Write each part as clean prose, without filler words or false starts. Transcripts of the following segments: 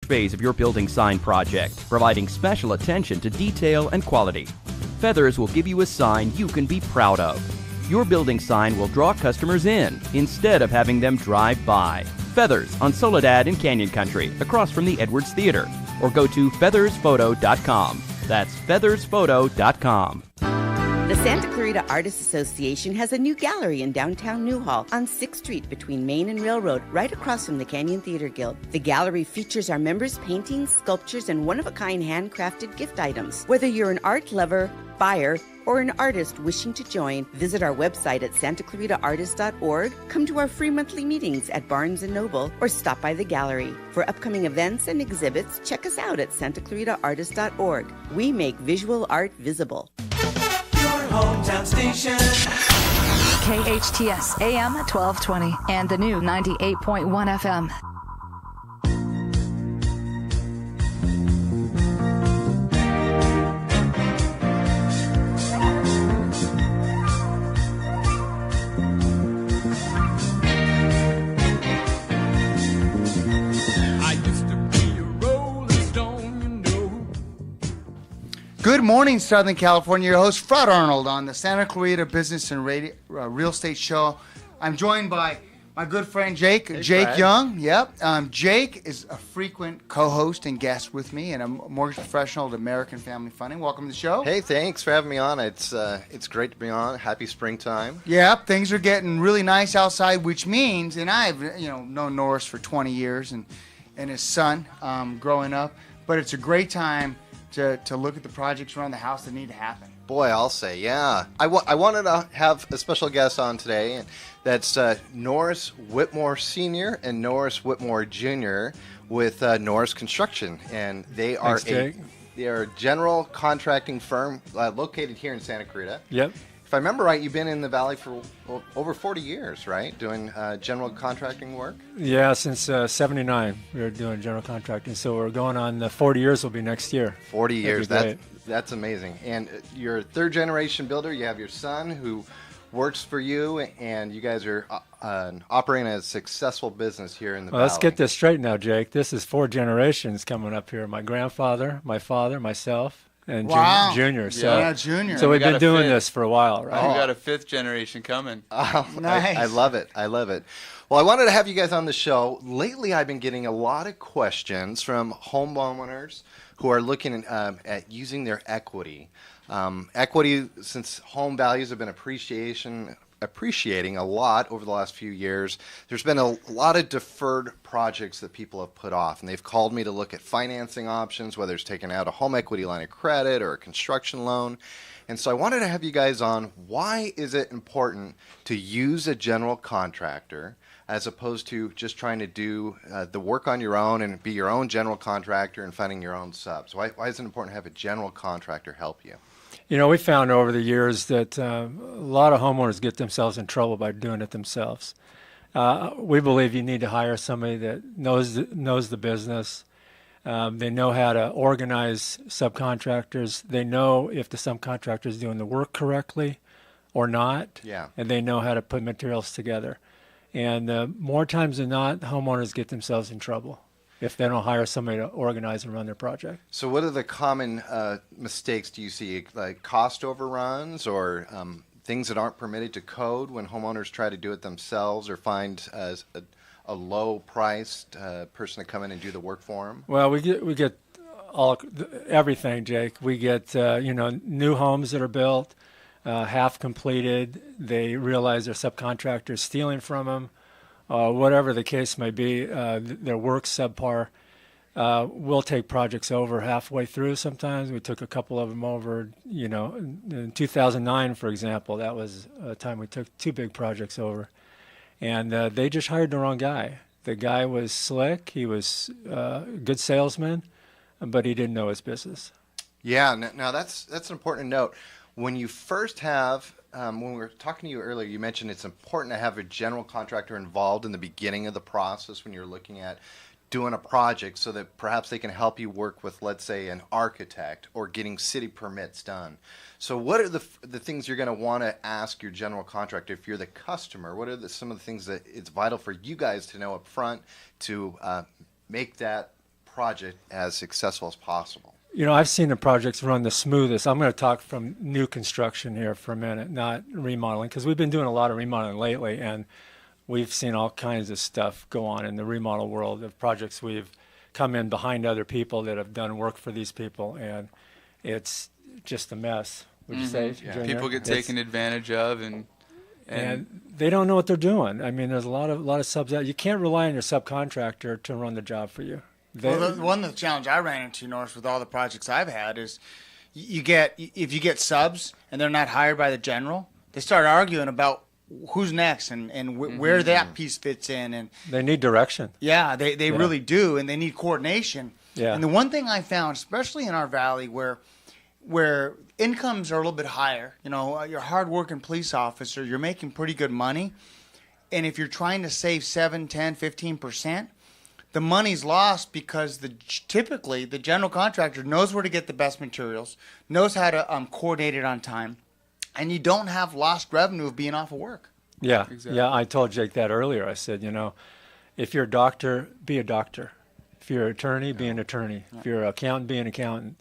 phase of your building sign project, providing special attention to detail and quality. Feathers will give you a sign you can be proud of. Your building sign will draw customers in instead of having them drive by. Feathers on Soledad in Canyon Country, across from the Edwards Theater. Or go to feathersphoto.com. That's feathersphoto.com. The Santa Clarita Artists Association has a new gallery in downtown Newhall on 6th Street between Main and Railroad, right across from the Canyon Theater Guild. The gallery features our members' paintings, sculptures, and one-of-a-kind handcrafted gift items. Whether you're an art lover, buyer, or an artist wishing to join, visit our website at santaclaritaartist.org, come to our free monthly meetings at Barnes & Noble, or stop by the gallery. For upcoming events and exhibits, check us out at santaclaritaartist.org. We make visual art visible. Hometown station. KHTS AM 1220 and the new 98.1 FM. Good morning, Southern California. Your host, Fred Arnold, on the Santa Clarita Business and Radio, Real Estate Show. I'm joined by my good friend Jake, Hey, Jake Fred. Young. Yep. Jake is a frequent co-host and guest with me, and a mortgage professional at American Family Funding. Welcome to the show. Hey, thanks for having me on. It's great to be on. Happy springtime. Yep. Things are getting really nice outside, which means, and I've known Norris for 20 years and his son growing up, but it's a great time to look at the projects around the house that need to happen. Boy, I'll say, yeah. I wanted to have a special guest on today, and that's Norris Whitmore Sr. and Norris Whitmore Jr. with Norris Construction, and they are a general contracting firm located here in Santa Clarita. Yep. If I remember right, you've been in the Valley for over 40 years, right? Doing general contracting work? Yeah, since 79, we were doing general contracting. So we're going on 40 years will be next year. 40 years. That'd be That's amazing. And you're a third-generation builder. You have your son who works for you, and you guys are operating a successful business here in the Valley. Let's get this straight now, Jake. This is 4 generations coming up here. My grandfather, my father, myself, and Wow. Junior. Yeah, Junior. So we've got been a doing fifth. this for a while, right? We got a 5th generation coming. Oh, Nice. I love it. I love it. Well, I wanted to have you guys on the show. Lately, I've been getting a lot of questions from homeowners who are looking at using their equity. Equity, since home values have been appreciating a lot over the last few years, there's been a lot of deferred projects that people have put off, and they've called me to look at financing options, whether it's taking out a home equity line of credit or a construction loan. And so I wanted to have you guys on. Why is it important to use a general contractor as opposed to just trying to do the work on your own and be your own general contractor and finding your own subs? Why is it important to have a general contractor help you? You know, we found over the years that a lot of homeowners get themselves in trouble by doing it themselves. We believe you need to hire somebody that knows the business. They know how to organize subcontractors. They know if the subcontractor is doing the work correctly or not. Yeah. And they know how to put materials together. And more times than not, homeowners get themselves in trouble if they don't hire somebody to organize and run their project. So what are the common mistakes do you see, like cost overruns or things that aren't permitted to code when homeowners try to do it themselves or find a low-priced person to come in and do the work for them? Well, we get everything, Jake. We get new homes that are built, half completed. They realize their subcontractor is stealing from them. Whatever the case may be, their work's subpar. We'll take projects over halfway through sometimes. We took a couple of them over, in 2009, for example. That was a time we took 2 big projects over. And they just hired the wrong guy. The guy was slick. He was a good salesman, but he didn't know his business. Yeah, now that's an important note. When you first have when we were talking to you earlier, you mentioned it's important to have a general contractor involved in the beginning of the process when you're looking at doing a project so that perhaps they can help you work with, let's say, an architect or getting city permits done. So what are the things you're going to want to ask your general contractor if you're the customer? What are some of the things that it's vital for you guys to know up front to make that project as successful as possible? You know, I've seen the projects run the smoothest. I'm going to talk from new construction here for a minute, not remodeling, because we've been doing a lot of remodeling lately, and we've seen all kinds of stuff go on in the remodel world of projects. We've come in behind other people that have done work for these people, and it's just a mess. Would you say, Junior? People get taken advantage of, and they don't know what they're doing. I mean, there's a lot of subs out. You can't rely on your subcontractor to run the job for you. One of the challenge I ran into, Norris, with all the projects I've had is if you get subs and they're not hired by the general, they start arguing about who's next and where that piece fits in. And they need direction. Yeah, they really do, and they need coordination. Yeah. And the one thing I found, especially in our valley where incomes are a little bit higher, you know, you're a hard-working police officer, you're making pretty good money, and if you're trying to save 7, 10, 15%, the money's lost because typically the general contractor knows where to get the best materials, knows how to coordinate it on time, and you don't have lost revenue of being off of work. Yeah, Exactly. Yeah. I told Jake that earlier. I said, you know, if you're a doctor, be a doctor. If you're an attorney, be an attorney. If you're an accountant, be an accountant.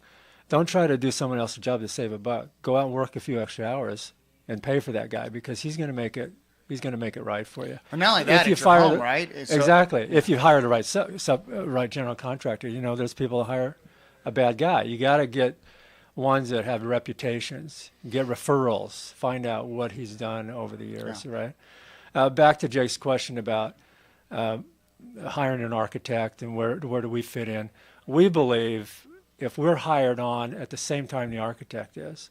Don't try to do someone else's job to save a buck. Go out and work a few extra hours and pay for that guy because he's going to make it. He's going to make it right for you. Well, not only that, if you it's fire your home, the, right? Exactly. If you hire the right general contractor, you know, there's people that hire a bad guy. You got to get ones that have reputations, get referrals, find out what he's done over the years, right? Back to Jake's question about hiring an architect and where do we fit in. We believe if we're hired on at the same time the architect is,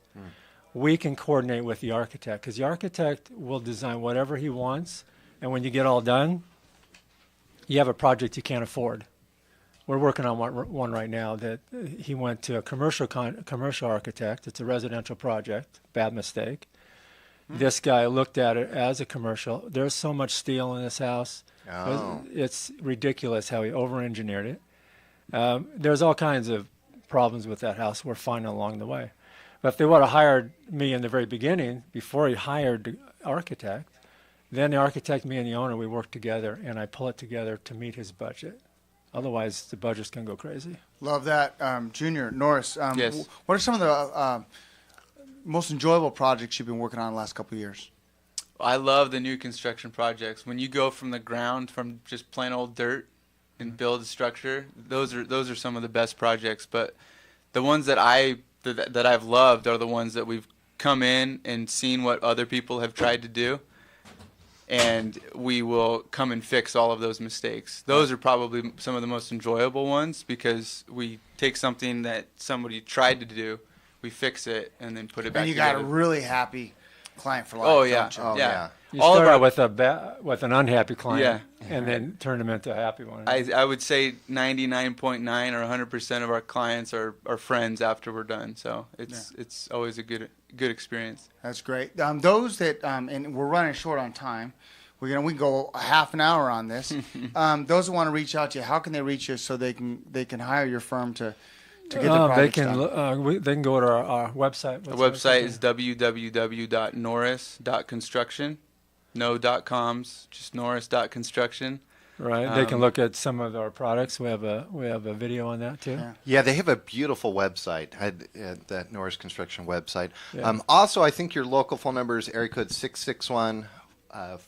we can coordinate with the architect because the architect will design whatever he wants, and when you get all done, you have a project you can't afford. We're working on one right now that he went to a commercial architect. It's a residential project. Bad mistake. This guy looked at it as a commercial. There's so much steel in this house. Oh. It's ridiculous how he over-engineered it. There's all kinds of problems with that house we're finding along the way. But if they would have hired me in the very beginning, before he hired the architect, then the architect, me, and the owner, we work together, and I pull it together to meet his budget. Otherwise, the budget's going to go crazy. Love that. Junior, Norris, Yes. What are some of the most enjoyable projects you've been working on the last couple of years? I love the new construction projects. When you go from the ground, from just plain old dirt, and build a structure, those are some of the best projects. But the ones that I've loved are the ones that we've come in and seen what other people have tried to do, and we will come and fix all of those mistakes. Those are probably some of the most enjoyable ones because we take something that somebody tried to do, we fix it, and then put it back And you together. got a really happy client for life. Oh yeah, don't you? Oh, yeah. You All of start our- out with an unhappy client and then turn them into a happy one. I would say 99.9 or 100% of our clients are friends after we're done. So it's always a good experience. That's great. Those that and we're running short on time. We can go a half an hour on this. Those that want to reach out to you, how can they reach you so they can hire your firm to get the projects done? They can go to our website. The website is www.norris.construction. No .coms, just norris.construction. Right. They can look at some of our products. We have a video on that too. Yeah, they have a beautiful website, that Norris Construction website. Yeah. Also, I think your local phone number is area code 661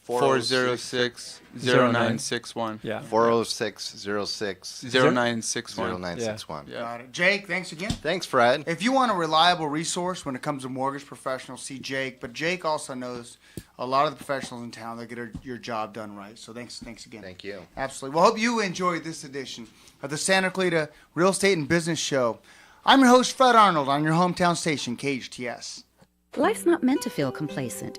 406 0961. Yeah. 406 06 0961. 0961. Yeah. Got it. Jake, thanks again. Thanks, Fred. If you want a reliable resource when it comes to mortgage professionals, see Jake. But Jake also knows a lot of the professionals in town that get your job done right. So thanks again. Thank you. Absolutely. Well, hope you enjoyed this edition of the Santa Clarita Real Estate and Business Show. I'm your host, Fred Arnold, on your hometown station, KHTS. Life's not meant to feel complacent.